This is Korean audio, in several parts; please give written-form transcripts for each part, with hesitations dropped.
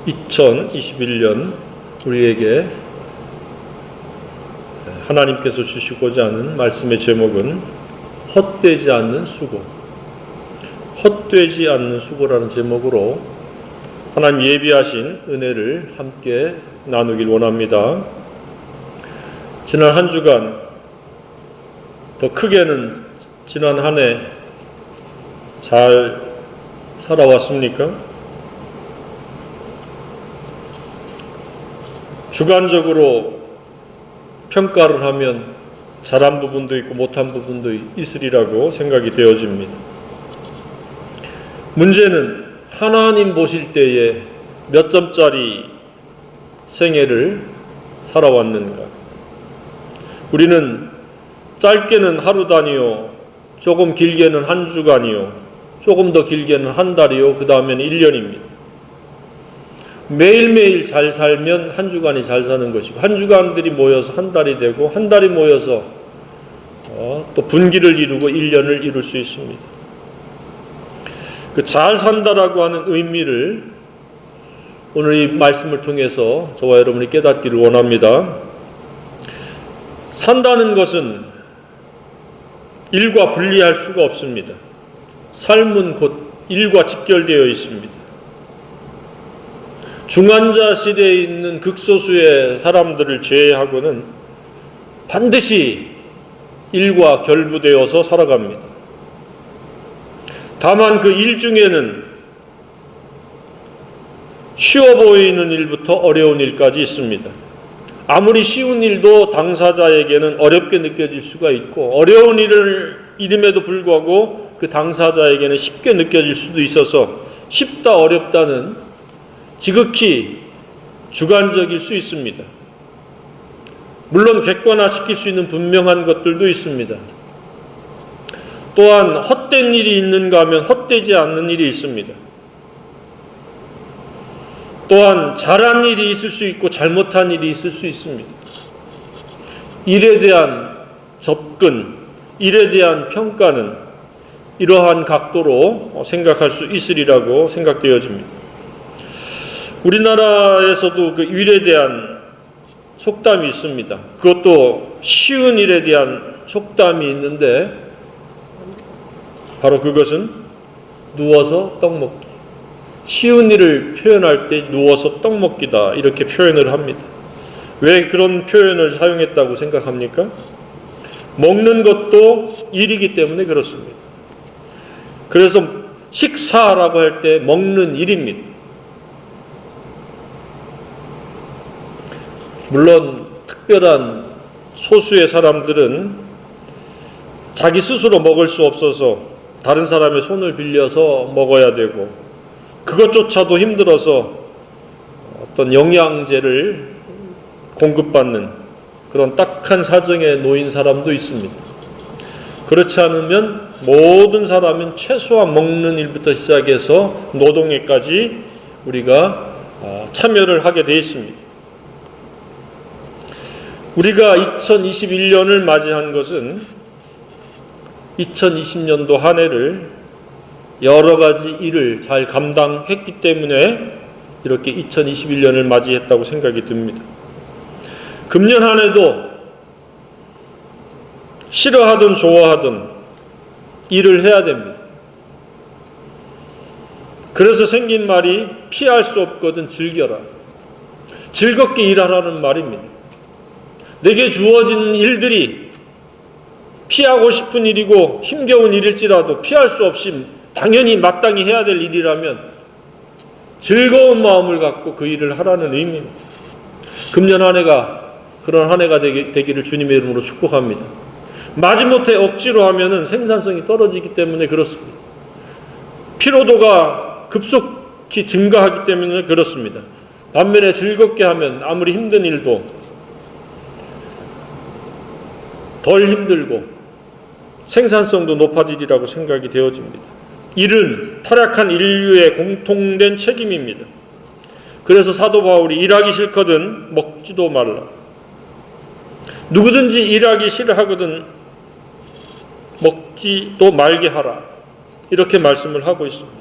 2021년 우리에게 하나님께서 주시고자 하는 말씀의 제목은 헛되지 않는 수고, 헛되지 않는 수고라는 제목으로 하나님 예비하신 은혜를 함께 나누길 원합니다. 지난 한 주간, 더 크게는 지난 한 해 잘 살아왔습니까? 주관적으로 평가를 하면 잘한 부분도 있고 못한 부분도 있으리라고 생각이 되어집니다. 문제는 하나님 보실 때에 몇 점짜리 생애를 살아왔는가? 우리는 짧게는 하루 단위요, 조금 길게는 한 주간이요, 조금 더 길게는 한 달이요, 그 다음에는 1년입니다. 매일매일 잘 살면 한 주간이 잘 사는 것이고, 한 주간들이 모여서 한 달이 되고, 한 달이 모여서 또 분기를 이루고 1년을 이룰 수 있습니다. 그 잘 산다라고 하는 의미를 오늘 이 말씀을 통해서 저와 여러분이 깨닫기를 원합니다. 산다는 것은 일과 분리할 수가 없습니다. 삶은 곧 일과 직결되어 있습니다. 중환자실에 있는 극소수의 사람들을 제외하고는 반드시 일과 결부되어서 살아갑니다. 다만 그 일 중에는 쉬워 보이는 일부터 어려운 일까지 있습니다. 아무리 쉬운 일도 당사자에게는 어렵게 느껴질 수가 있고, 어려운 일임에도 불구하고 그 당사자에게는 쉽게 느껴질 수도 있어서 쉽다 어렵다는 지극히 주관적일 수 있습니다. 물론 객관화시킬 수 있는 분명한 것들도 있습니다. 또한 헛된 일이 있는가 하면 헛되지 않는 일이 있습니다. 또한 잘한 일이 있을 수 있고 잘못한 일이 있을 수 있습니다. 일에 대한 접근, 일에 대한 평가는 이러한 각도로 생각할 수 있으리라고 생각되어집니다. 우리나라에서도 그 일에 대한 속담이 있습니다. 그것도 쉬운 일에 대한 속담이 있는데, 바로 그것은 누워서 떡 먹기. 쉬운 일을 표현할 때 누워서 떡 먹기다, 이렇게 표현을 합니다. 왜 그런 표현을 사용했다고 생각합니까? 먹는 것도 일이기 때문에 그렇습니다. 그래서 식사라고 할 때 먹는 일입니다. 물론 특별한 소수의 사람들은 자기 스스로 먹을 수 없어서 다른 사람의 손을 빌려서 먹어야 되고, 그것조차도 힘들어서 어떤 영양제를 공급받는 그런 딱한 사정에 놓인 사람도 있습니다. 그렇지 않으면 모든 사람은 최소한 먹는 일부터 시작해서 노동에까지 우리가 참여를 하게 되어 있습니다. 우리가 2021년을 맞이한 것은 2020년도 한 해를 여러 가지 일을 잘 감당했기 때문에 이렇게 2021년을 맞이했다고 생각이 듭니다. 금년 한 해도 싫어하든 좋아하든 일을 해야 됩니다. 그래서 생긴 말이 피할 수 없거든 즐겨라. 즐겁게 일하라는 말입니다. 내게 주어진 일들이 피하고 싶은 일이고 힘겨운 일일지라도 피할 수 없이 당연히 마땅히 해야 될 일이라면 즐거운 마음을 갖고 그 일을 하라는 의미입니다. 금년 한 해가 그런 한 해가 되기를 주님의 이름으로 축복합니다. 마지못해 억지로 하면은 생산성이 떨어지기 때문에 그렇습니다. 피로도가 급속히 증가하기 때문에 그렇습니다. 반면에 즐겁게 하면 아무리 힘든 일도 덜 힘들고 생산성도 높아지리라고 생각이 되어집니다. 일은 타락한 인류의 공통된 책임입니다. 그래서 사도 바울이 일하기 싫거든 먹지도 말라. 누구든지 일하기 싫어하거든 먹지도 말게 하라. 이렇게 말씀을 하고 있습니다.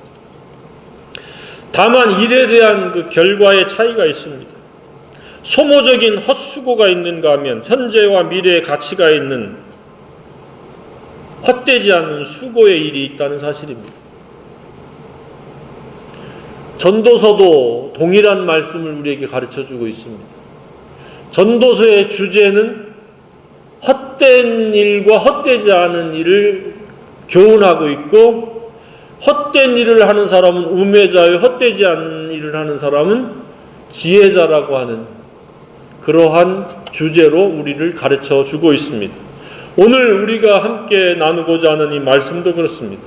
다만 일에 대한 그 결과의 차이가 있습니다. 소모적인 헛수고가 있는가 하면 현재와 미래의 가치가 있는 헛되지 않은 수고의 일이 있다는 사실입니다. 전도서도 동일한 말씀을 우리에게 가르쳐주고 있습니다. 전도서의 주제는 헛된 일과 헛되지 않은 일을 교훈하고 있고, 헛된 일을 하는 사람은 우매자요, 헛되지 않은 일을 하는 사람은 지혜자라고 하는 그러한 주제로 우리를 가르쳐 주고 있습니다. 오늘 우리가 함께 나누고자 하는 이 말씀도 그렇습니다.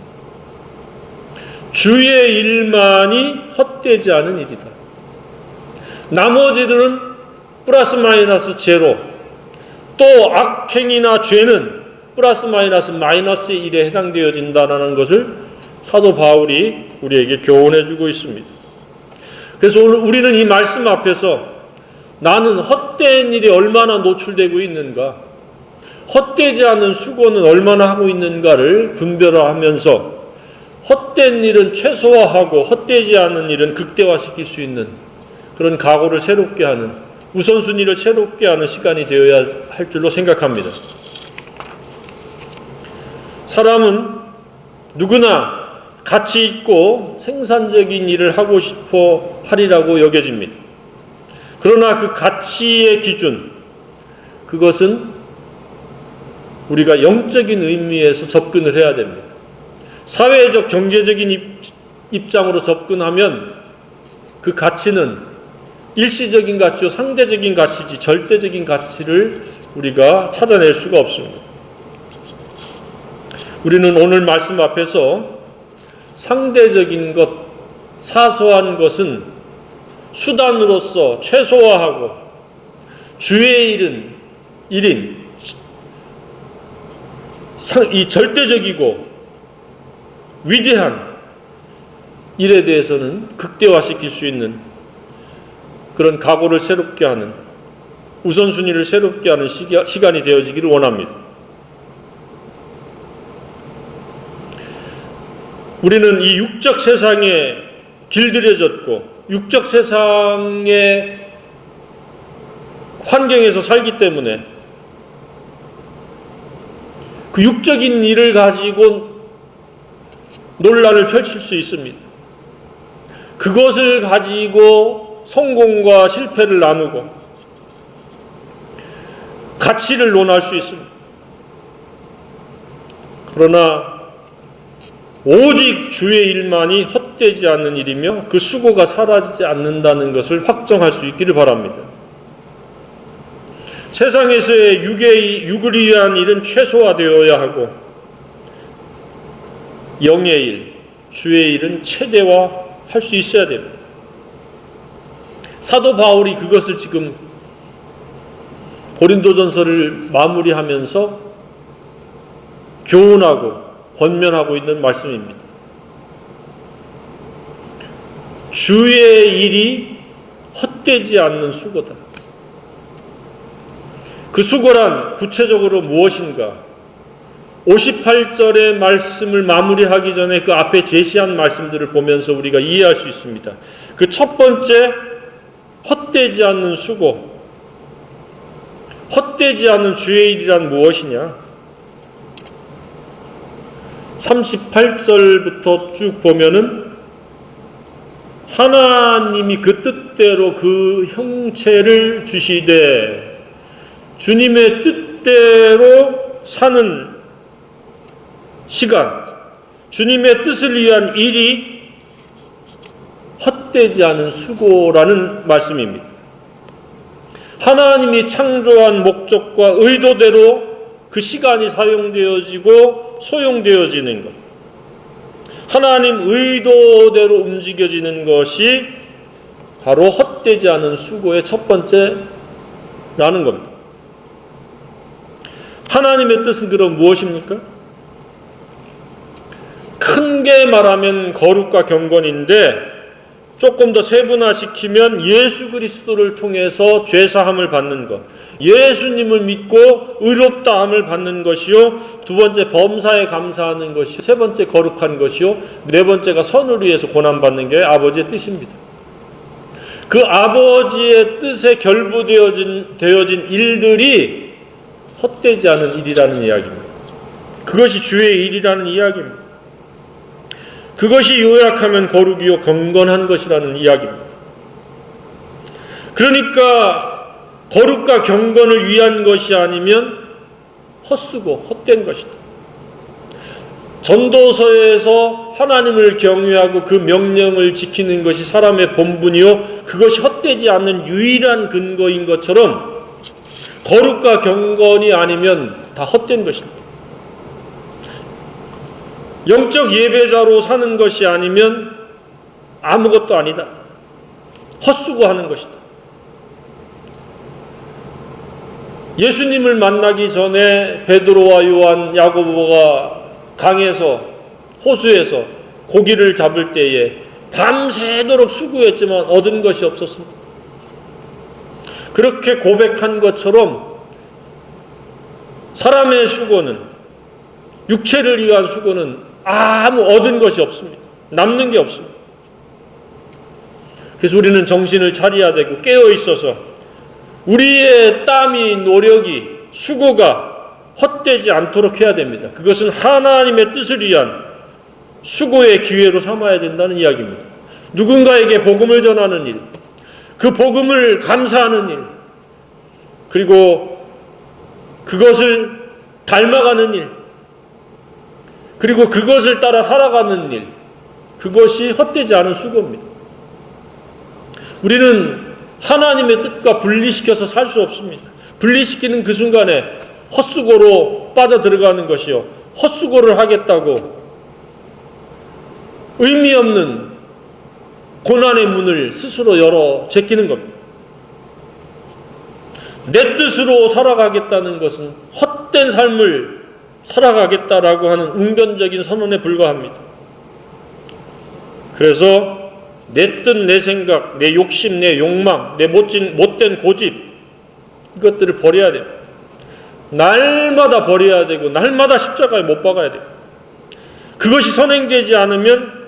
주의 일만이 헛되지 않은 일이다. 나머지들은 플러스 마이너스 제로, 또 악행이나 죄는 플러스 마이너스 마이너스의 일에 해당되어진다는 것을 사도 바울이 우리에게 교훈해 주고 있습니다. 그래서 오늘 우리는 이 말씀 앞에서 나는 헛된 일에 얼마나 노출되고 있는가, 헛되지 않은 수고는 얼마나 하고 있는가를 분별하면서 헛된 일은 최소화하고 헛되지 않은 일은 극대화시킬 수 있는 그런 각오를 새롭게 하는, 우선순위를 새롭게 하는 시간이 되어야 할 줄로 생각합니다. 사람은 누구나 가치 있고 생산적인 일을 하고 싶어 하리라고 여겨집니다. 그러나 그 가치의 기준, 그것은 우리가 영적인 의미에서 접근을 해야 됩니다. 사회적, 경제적인 입장으로 접근하면 그 가치는 일시적인 가치요, 상대적인 가치지 절대적인 가치를 우리가 찾아낼 수가 없습니다. 우리는 오늘 말씀 앞에서 상대적인 것, 사소한 것은 수단으로서 최소화하고 주의 일인 이 절대적이고 위대한 일에 대해서는 극대화시킬 수 있는 그런 각오를 새롭게 하는, 우선순위를 새롭게 하는 시간이 되어지기를 원합니다. 우리는 이 육적 세상에 길들여졌고 육적 세상의 환경에서 살기 때문에 그 육적인 일을 가지고 논란을 펼칠 수 있습니다. 그것을 가지고 성공과 실패를 나누고 가치를 논할 수 있습니다. 그러나 오직 주의 일만이 헛되지 않는 일이며 그 수고가 사라지지 않는다는 것을 확정할 수 있기를 바랍니다. 세상에서의 육을 위한 일은 최소화되어야 하고 영의 일, 주의 일은 최대화할 수 있어야 됩니다. 사도 바울이 그것을 지금 고린도전서를 마무리하면서 교훈하고 권면하고 있는 말씀입니다. 주의 일이 헛되지 않는 수고다. 그 수고란 구체적으로 무엇인가? 58절의 말씀을 마무리하기 전에 그 앞에 제시한 말씀들을 보면서 우리가 이해할 수 있습니다. 그 첫 번째, 헛되지 않는 수고, 헛되지 않은 주의 일이란 무엇이냐? 38절부터 쭉 보면은 하나님이 그 뜻대로 그 형체를 주시되 주님의 뜻대로 사는 시간, 주님의 뜻을 위한 일이 헛되지 않은 수고라는 말씀입니다. 하나님이 창조한 목적과 의도대로 그 시간이 사용되어지고 소용되어지는 것, 하나님 의도대로 움직여지는 것이 바로 헛되지 않은 수고의 첫 번째라는 겁니다. 하나님의 뜻은 그럼 무엇입니까? 큰 게 말하면 거룩과 경건인데 조금 더 세분화시키면 예수 그리스도를 통해서 죄사함을 받는 것, 예수님을 믿고 의롭다함을 받는 것이요, 두 번째 범사에 감사하는 것이요, 세 번째 거룩한 것이요, 네 번째가 선을 위해서 고난받는 게 아버지의 뜻입니다. 그 아버지의 뜻에 결부되어진 일들이 헛되지 않은 일이라는 이야기입니다. 그것이 주의 일이라는 이야기입니다. 그것이 요약하면 거룩이요 경건한 것이라는 이야기입니다. 그러니까 거룩과 경건을 위한 것이 아니면 헛수고 헛된 것이다. 전도서에서 하나님을 경외하고 그 명령을 지키는 것이 사람의 본분이요 그것이 헛되지 않는 유일한 근거인 것처럼 거룩과 경건이 아니면 다 헛된 것입니다. 영적 예배자로 사는 것이 아니면 아무것도 아니다. 헛수고하는 것이다. 예수님을 만나기 전에 베드로와 요한, 야고보가 강에서 호수에서 고기를 잡을 때에 밤새도록 수고했지만 얻은 것이 없었습니다. 그렇게 고백한 것처럼 사람의 수고는, 육체를 위한 수고는 아무 얻은 것이 없습니다. 남는 게 없습니다. 그래서 우리는 정신을 차려야 되고 깨어 있어서 우리의 땀이, 노력이, 수고가 헛되지 않도록 해야 됩니다. 그것은 하나님의 뜻을 위한 수고의 기회로 삼아야 된다는 이야기입니다. 누군가에게 복음을 전하는 일, 그 복음을 감사하는 일, 그리고 그것을 닮아가는 일, 그리고 그것을 따라 살아가는 일, 그것이 헛되지 않은 수고입니다. 우리는 하나님의 뜻과 분리시켜서 살 수 없습니다. 분리시키는 그 순간에 헛수고로 빠져들어가는 것이요, 헛수고를 하겠다고 의미 없는 고난의 문을 스스로 열어 제끼는 겁니다. 내 뜻으로 살아가겠다는 것은 헛된 삶을 살아가겠다라고 하는 웅변적인 선언에 불과합니다. 그래서 내 뜻, 내 생각, 내 욕심, 내 욕망, 내 못된 고집, 이것들을 버려야 돼요. 날마다 버려야 되고 날마다 십자가에 못 박아야 돼요. 그것이 선행되지 않으면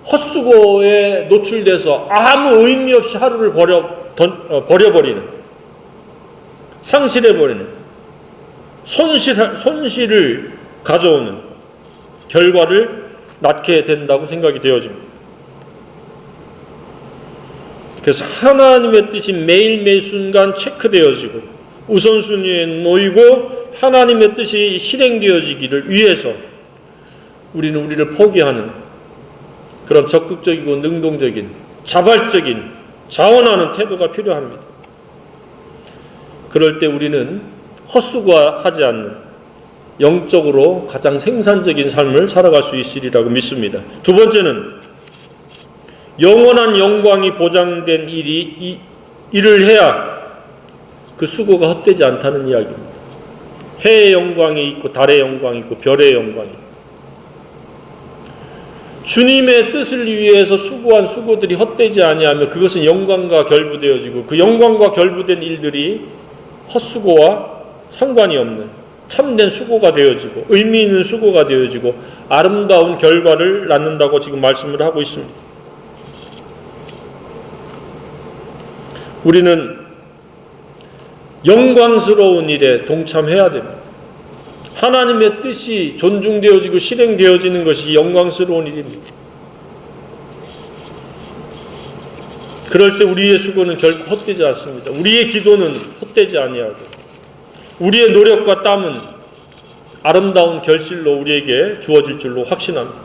헛수고에 노출돼서 아무 의미 없이 하루를 버려버리는, 상실해버리는, 손실을 가져오는 결과를 낳게 된다고 생각이 되어집니다. 그래서 하나님의 뜻이 매일매일 순간 체크되어지고 우선순위에 놓이고 하나님의 뜻이 실행되어지기를 위해서 우리는 우리를 포기하는 그런 적극적이고 능동적인, 자발적인, 자원하는 태도가 필요합니다. 그럴 때 우리는 헛수고하지 않는 영적으로 가장 생산적인 삶을 살아갈 수 있으리라고 믿습니다. 두 번째는 영원한 영광이 보장된 일을 해야 그 수고가 헛되지 않다는 이야기입니다. 해의 영광이 있고 달의 영광이 있고 별의 영광이 있고, 주님의 뜻을 위해서 수고한 수고들이 헛되지 아니하며 그것은 영광과 결부되어지고 그 영광과 결부된 일들이 헛수고와 상관이 없는 참된 수고가 되어지고 의미 있는 수고가 되어지고 아름다운 결과를 낳는다고 지금 말씀을 하고 있습니다. 우리는 영광스러운 일에 동참해야 됩니다. 하나님의 뜻이 존중되어지고 실행되어지는 것이 영광스러운 일입니다. 그럴 때 우리의 수고는 결코 헛되지 않습니다. 우리의 기도는 헛되지 아니하고 우리의 노력과 땀은 아름다운 결실로 우리에게 주어질 줄로 확신합니다.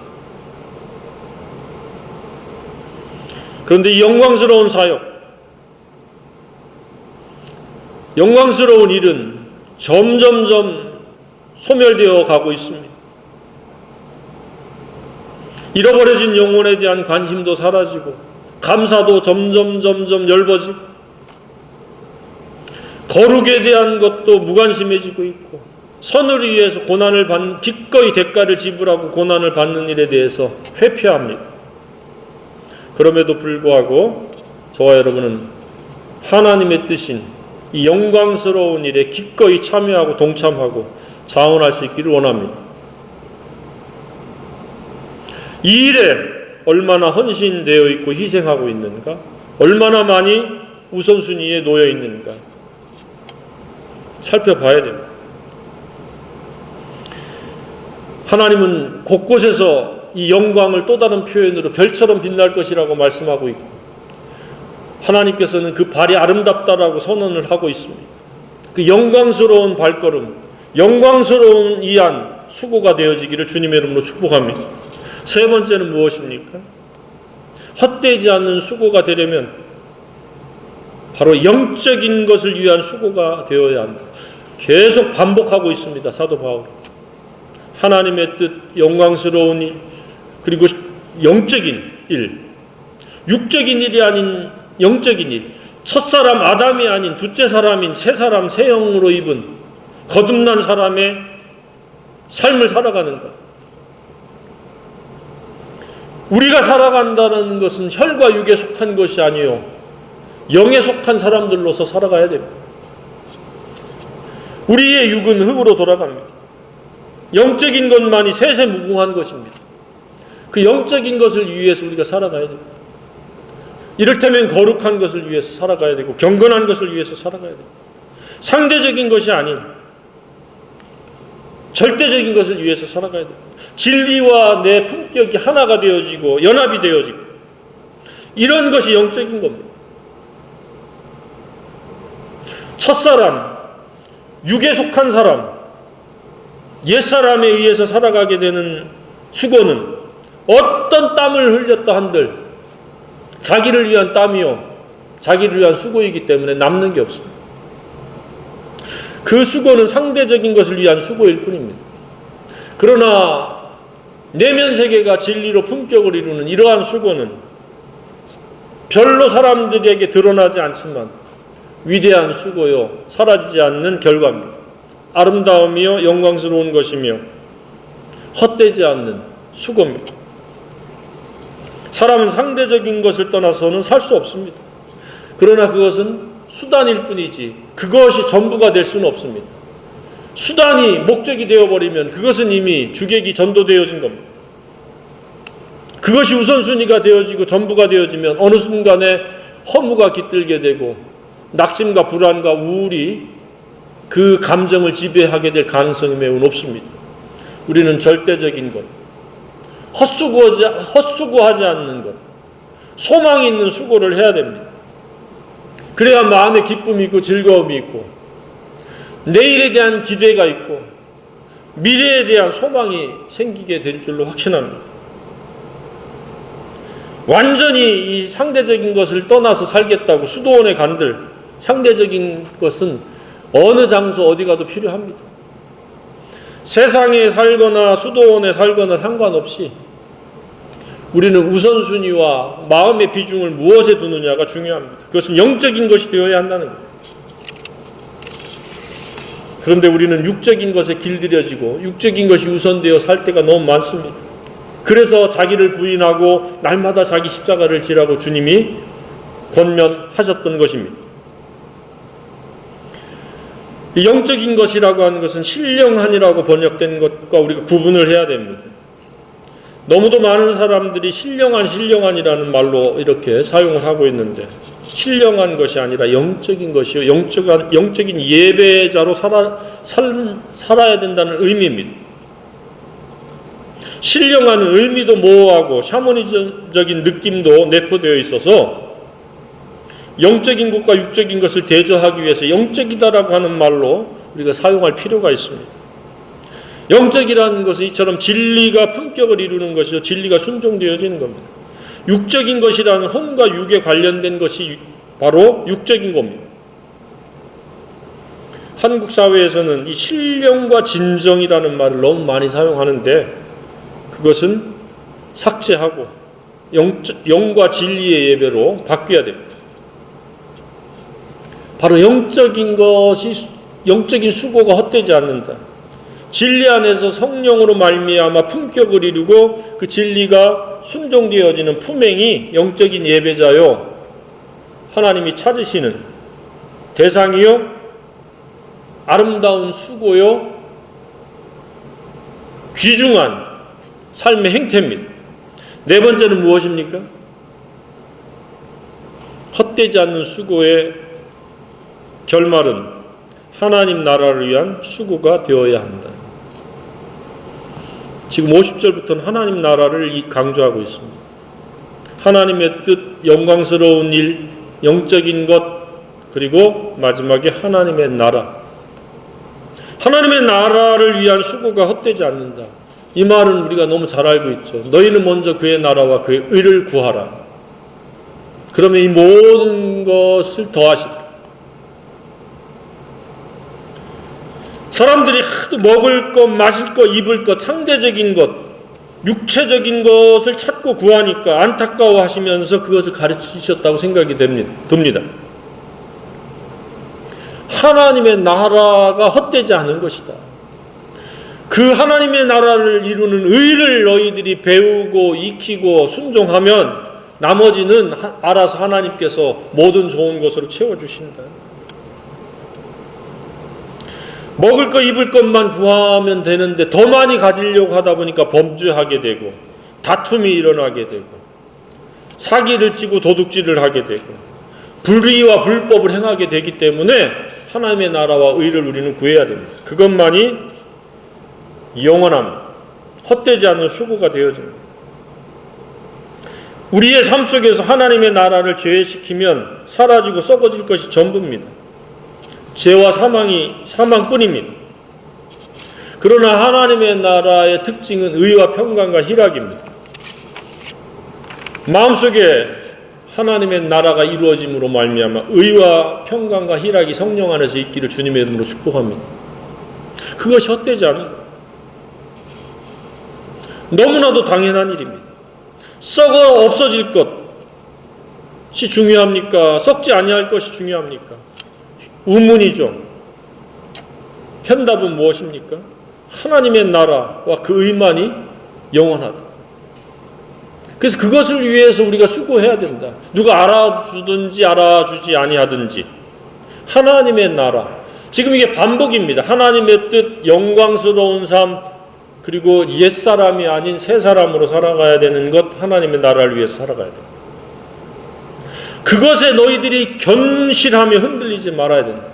그런데 이 영광스러운 사역, 영광스러운 일은 점점점 소멸되어 가고 있습니다. 잃어버려진 영혼에 대한 관심도 사라지고 감사도 점점 엷어지고 거룩에 대한 것도 무관심해지고 있고 선을 위해서 기꺼이 대가를 지불하고 고난을 받는 일에 대해서 회피합니다. 그럼에도 불구하고 저와 여러분은 하나님의 뜻인 이 영광스러운 일에 기꺼이 참여하고 동참하고 자원할 수 있기를 원합니다. 이 일에 얼마나 헌신되어 있고 희생하고 있는가? 얼마나 많이 우선순위에 놓여 있는가? 살펴봐야 됩니다. 하나님은 곳곳에서 이 영광을 또 다른 표현으로 별처럼 빛날 것이라고 말씀하고 있고, 하나님께서는 그 발이 아름답다라고 선언을 하고 있습니다. 그 영광스러운 발걸음, 영광스러운 이안 수고가 되어지기를 주님의 이름으로 축복합니다. 세 번째는 무엇입니까? 헛되지 않는 수고가 되려면 바로 영적인 것을 위한 수고가 되어야 한다. 계속 반복하고 있습니다. 사도 바울. 하나님의 뜻, 영광스러운 일, 그리고 영적인 일, 육적인 일이 아닌 영적인 일, 첫사람 아담이 아닌 둘째 사람인 새 사람, 새 영으로 입은 거듭난 사람의 삶을 살아가는 것. 우리가 살아간다는 것은 혈과 육에 속한 것이 아니요 영에 속한 사람들로서 살아가야 됩니다. 우리의 육은 흙으로 돌아갑니다. 영적인 것만이 세세무궁한 것입니다. 그 영적인 것을 위해서 우리가 살아가야 됩니다. 이를테면 거룩한 것을 위해서 살아가야 되고 경건한 것을 위해서 살아가야 됩니다. 상대적인 것이 아닌 절대적인 것을 위해서 살아가야 됩니다. 진리와 내 품격이 하나가 되어지고 연합이 되어지고 이런 것이 영적인 겁니다. 첫사람, 육에 속한 사람, 옛사람에 의해서 살아가게 되는 수고는 어떤 땀을 흘렸다 한들 자기를 위한 땀이요 자기를 위한 수고이기 때문에 남는 게 없습니다. 그 수고는 상대적인 것을 위한 수고일 뿐입니다. 그러나 내면 세계가 진리로 품격을 이루는 이러한 수고는 별로 사람들에게 드러나지 않지만 위대한 수고요 사라지지 않는 결과입니다. 아름다움이요 영광스러운 것이며 헛되지 않는 수고입니다. 사람은 상대적인 것을 떠나서는 살 수 없습니다. 그러나 그것은 수단일 뿐이지 그것이 전부가 될 수는 없습니다. 수단이 목적이 되어버리면 그것은 이미 주객이 전도되어진 겁니다. 그것이 우선순위가 되어지고 전부가 되어지면 어느 순간에 허무가 깃들게 되고 낙심과 불안과 우울이 그 감정을 지배하게 될 가능성이 매우 높습니다. 우리는 절대적인 것, 헛수고하지 않는 것, 소망이 있는 수고를 해야 됩니다. 그래야 마음에 기쁨이 있고 즐거움이 있고 내일에 대한 기대가 있고 미래에 대한 소망이 생기게 될 줄로 확신합니다. 완전히 이 상대적인 것을 떠나서 살겠다고 수도원에 간들 상대적인 것은 어느 장소 어디 가도 필요합니다. 세상에 살거나 수도원에 살거나 상관없이 우리는 우선순위와 마음의 비중을 무엇에 두느냐가 중요합니다. 그것은 영적인 것이 되어야 한다는 거예요. 그런데 우리는 육적인 것에 길들여지고 육적인 것이 우선되어 살 때가 너무 많습니다. 그래서 자기를 부인하고 날마다 자기 십자가를 지라고 주님이 권면하셨던 것입니다. 이 영적인 것이라고 하는 것은 신령한이라고 번역된 것과 우리가 구분을 해야 됩니다. 너무도 많은 사람들이 신령한이라는 말로 이렇게 사용하고 있는데 신령한 것이 아니라 영적인 것이요 영적인 예배자로 살아야 된다는 의미입니다. 신령한 의미도 모호하고 샤머니즘적인 느낌도 내포되어 있어서 영적인 것과 육적인 것을 대조하기 위해서 영적이다라고 하는 말로 우리가 사용할 필요가 있습니다. 영적이라는 것은 이처럼 진리가 품격을 이루는 것이요 진리가 순종되어지는 겁니다. 육적인 것이라는 혼과 육에 관련된 것이 바로 육적인 겁니다. 한국 사회에서는 이 신령과 진정이라는 말을 너무 많이 사용하는데 그것은 삭제하고 영과 진리의 예배로 바뀌어야 됩니다. 바로 영적인 수고가 헛되지 않는다. 진리 안에서 성령으로 말미암아 품격을 이루고 그 진리가 순종되어지는 품행이 영적인 예배자요, 하나님이 찾으시는 대상이요, 아름다운 수고요, 귀중한 삶의 행태입니다. 네 번째는 무엇입니까? 헛되지 않는 수고의 결말은 하나님 나라를 위한 수고가 되어야 한다. 지금 50절부터는 하나님 나라를 강조하고 있습니다. 하나님의 뜻, 영광스러운 일, 영적인 것, 그리고 마지막에 하나님의 나라. 하나님의 나라를 위한 수고가 헛되지 않는다. 이 말은 우리가 너무 잘 알고 있죠. 너희는 먼저 그의 나라와 그의 의를 구하라. 그러면 이 모든 것을 더하시리라. 사람들이 하도 먹을 것, 마실 것, 입을 것, 상대적인 것, 육체적인 것을 찾고 구하니까 안타까워하시면서 그것을 가르치셨다고 생각이 듭니다. 하나님의 나라가 헛되지 않은 것이다. 그 하나님의 나라를 이루는 의를 너희들이 배우고 익히고 순종하면 나머지는 알아서 하나님께서 모든 좋은 것으로 채워주신다. 먹을 것 입을 것만 구하면 되는데 더 많이 가지려고 하다 보니까 범죄하게 되고 다툼이 일어나게 되고 사기를 치고 도둑질을 하게 되고 불의와 불법을 행하게 되기 때문에 하나님의 나라와 의를 우리는 구해야 됩니다. 그것만이 영원함, 헛되지 않은 수고가 되어집니다. 우리의 삶 속에서 하나님의 나라를 제외시키면 사라지고 썩어질 것이 전부입니다. 죄와 사망뿐입니다. 그러나 하나님의 나라의 특징은 의와 평강과 희락입니다. 마음속에 하나님의 나라가 이루어짐으로 말미암아 의와 평강과 희락이 성령 안에서 있기를 주님의 이름으로 축복합니다. 그것이 헛되지 않은 것, 너무나도 당연한 일입니다. 썩어 없어질 것이 중요합니까? 썩지 아니할 것이 중요합니까? 의문이죠. 현답은 무엇입니까? 하나님의 나라와 그 의만이 영원하다. 그래서 그것을 위해서 우리가 수고해야 된다. 누가 알아주든지 알아주지 아니하든지 하나님의 나라. 지금 이게 반복입니다. 하나님의 뜻, 영광스러운 삶, 그리고 옛사람이 아닌 새사람으로 살아가야 되는 것, 하나님의 나라를 위해서 살아가야 된다. 그것에 너희들이 견실하며 흔들리지 말아야 된다.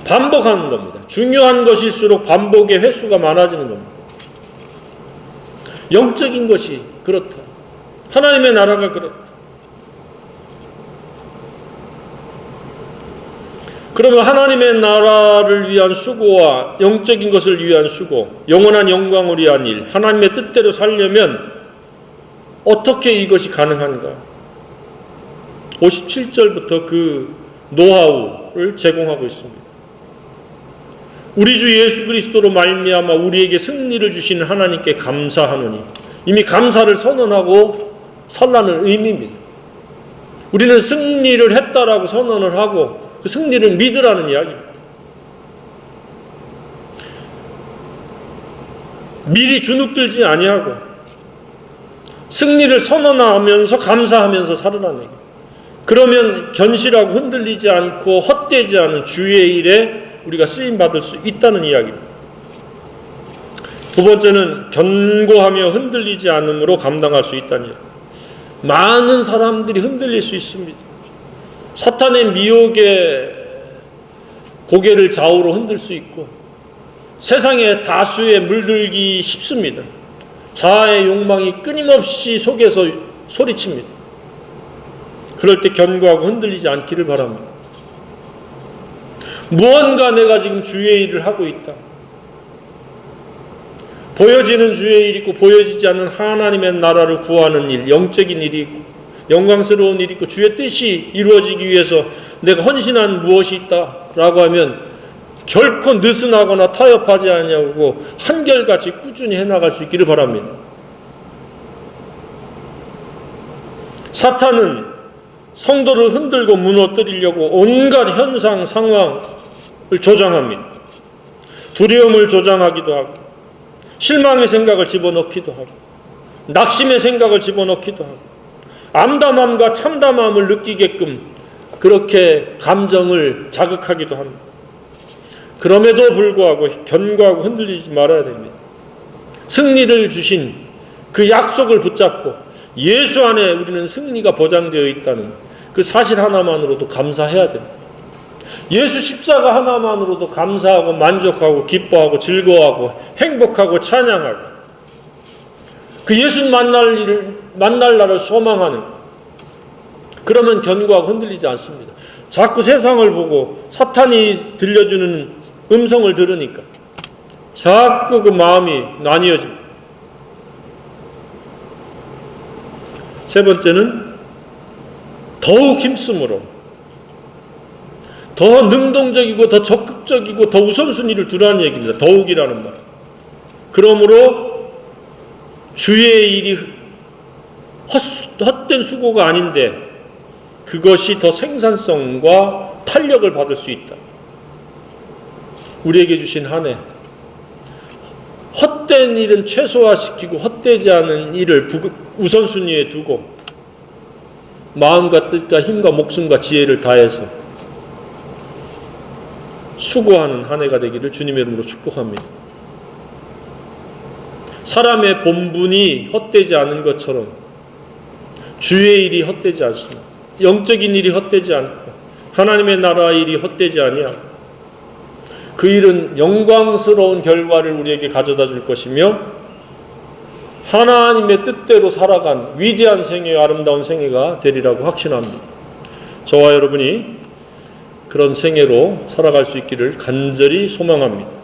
반복하는 겁니다. 중요한 것일수록 반복의 횟수가 많아지는 겁니다. 영적인 것이 그렇다. 하나님의 나라가 그렇다. 그러면 하나님의 나라를 위한 수고와 영적인 것을 위한 수고, 영원한 영광을 위한 일, 하나님의 뜻대로 살려면 어떻게 이것이 가능한가? 57절부터 그 노하우를 제공하고 있습니다. 우리 주 예수 그리스도로 말미암아 우리에게 승리를 주시는 하나님께 감사하노니, 이미 감사를 선언하고 설라는 의미입니다. 우리는 승리를 했다라고 선언을 하고 그 승리를 믿으라는 이야기입니다. 미리 주눅들지 아니하고 승리를 선언하면서 감사하면서 살으라는 얘기입니다. 그러면 견실하고 흔들리지 않고 헛되지 않은 주의 일에 우리가 쓰임받을 수 있다는 이야기입니다. 두 번째는 견고하며 흔들리지 않음으로 감당할 수 있다는 이야기. 많은 사람들이 흔들릴 수 있습니다. 사탄의 미혹에 고개를 좌우로 흔들 수 있고 세상의 다수에 물들기 쉽습니다. 자아의 욕망이 끊임없이 속에서 소리칩니다. 그럴 때 견고하고 흔들리지 않기를 바랍니다. 무언가 내가 지금 주의 일을 하고 있다. 보여지는 주의 일이 있고 보여지지 않는 하나님의 나라를 구하는 일, 영적인 일이 있고 영광스러운 일이 있고 주의 뜻이 이루어지기 위해서 내가 헌신한 무엇이 있다라고 하면 결코 느슨하거나 타협하지 아니하고 한결같이 꾸준히 해나갈 수 있기를 바랍니다. 사탄은 성도를 흔들고 무너뜨리려고 온갖 현상, 상황을 조장합니다. 두려움을 조장하기도 하고, 실망의 생각을 집어넣기도 하고, 낙심의 생각을 집어넣기도 하고, 암담함과 참담함을 느끼게끔 그렇게 감정을 자극하기도 합니다. 그럼에도 불구하고 견고하고 흔들리지 말아야 됩니다. 승리를 주신 그 약속을 붙잡고 예수 안에 우리는 승리가 보장되어 있다는 그 사실 하나만으로도 감사해야 됩니다. 예수 십자가 하나만으로도 감사하고 만족하고 기뻐하고 즐거워하고 행복하고 찬양하고 그 예수 만날 날을 소망하는, 그러면 견고하고 흔들리지 않습니다. 자꾸 세상을 보고 사탄이 들려주는 음성을 들으니까 자꾸 그 마음이 나뉘어집니다. 세 번째는 더욱 힘쓰므로, 더 능동적이고 더 적극적이고 더 우선순위를 두라는 얘기입니다. 더욱이라는 말. 그러므로 주의 일이 헛된 수고가 아닌데 그것이 더 생산성과 탄력을 받을 수 있다. 우리에게 주신 한 해, 헛된 일은 최소화시키고 헛되지 않은 일을 우선순위에 두고 마음과 뜻과 힘과 목숨과 지혜를 다해서 수고하는 한 해가 되기를 주님의 이름으로 축복합니다. 사람의 본분이 헛되지 않은 것처럼 주의 일이 헛되지 않습니다. 영적인 일이 헛되지 않고 하나님의 나라 일이 헛되지 아니하고 그 일은 영광스러운 결과를 우리에게 가져다 줄 것이며 하나님의 뜻대로 살아간 위대한 생애와 아름다운 생애가 되리라고 확신합니다. 저와 여러분이 그런 생애로 살아갈 수 있기를 간절히 소망합니다.